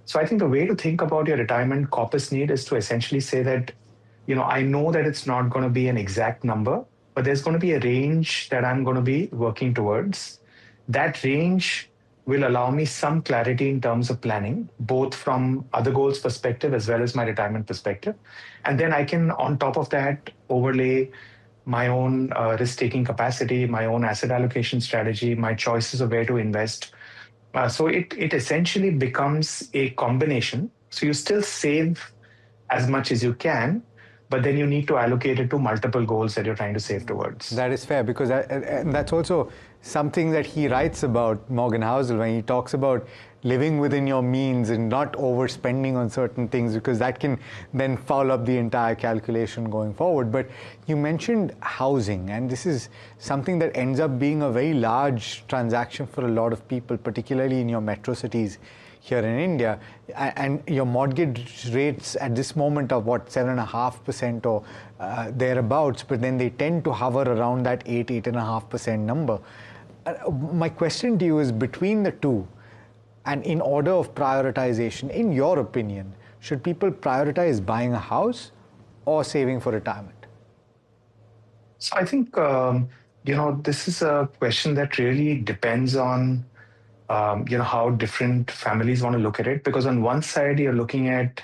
So I think the way to think about your retirement corpus need is to essentially say that, I know that it's not going to be an exact number, but there's going to be a range that I'm going to be working towards. That range will allow me some clarity in terms of planning, both from other goals perspective as well as my retirement perspective. And then I can, on top of that, overlay my own risk-taking capacity, my own asset allocation strategy, my choices of where to invest. So it essentially becomes a combination. So you still save as much as you can, but then you need to allocate it to multiple goals that you're trying to save towards. That is fair, because and that's also something that he writes about, Morgan Housel, when he talks about living within your means and not overspending on certain things, because that can then foul up the entire calculation going forward. But you mentioned housing, and this is something that ends up being a very large transaction for a lot of people, particularly in your metro cities here in India, and your mortgage rates at this moment are what, 7.5% or thereabouts, but then they tend to hover around that 8.5% number. My question to you is, between the two, and in order of prioritization, in your opinion, should people prioritize buying a house or saving for retirement? So I think, this is a question that really depends on how different families want to look at it. Because on one side, you're looking at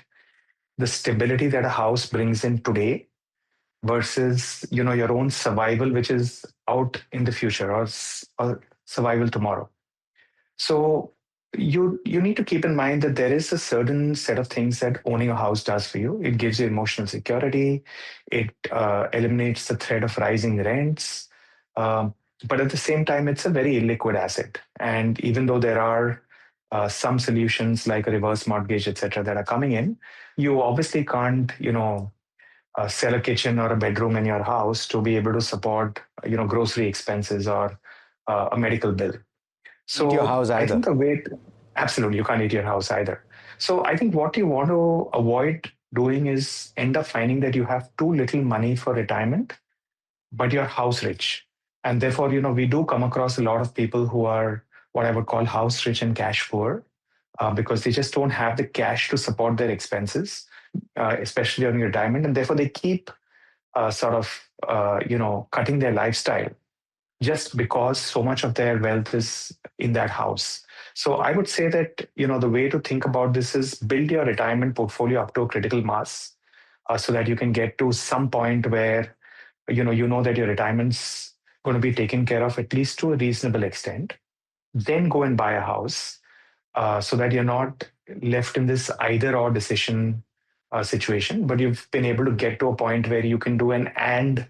the stability that a house brings in today versus, your own survival, which is out in the future, or survival tomorrow. So you need to keep in mind that there is a certain set of things that owning a house does for you. It gives you emotional security. It eliminates the threat of rising rents. But at the same time, it's a very illiquid asset. And even though there are some solutions like a reverse mortgage, et cetera, that are coming in, you obviously can't, sell a kitchen or a bedroom in your house to be able to support, grocery expenses or a medical bill. So eat your house either. I think absolutely, you can't eat your house either. So I think what you want to avoid doing is end up finding that you have too little money for retirement, but you're house rich. And therefore, we do come across a lot of people who are what I would call house rich and cash poor, because they just don't have the cash to support their expenses, especially during retirement. And therefore, they keep cutting their lifestyle just because so much of their wealth is in that house. So I would say that, the way to think about this is build your retirement portfolio up to a critical mass, so that you can get to some point where, you know that your retirement's going to be taken care of, at least to a reasonable extent. Then go and buy a house, so that you're not left in this either or decision situation, but you've been able to get to a point where you can do an and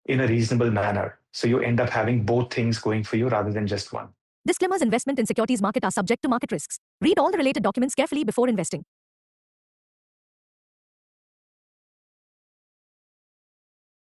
in a reasonable manner. So you end up having both things going for you rather than just one. Disclaimers: investment in securities market are subject to market risks. Read all the related documents carefully before investing.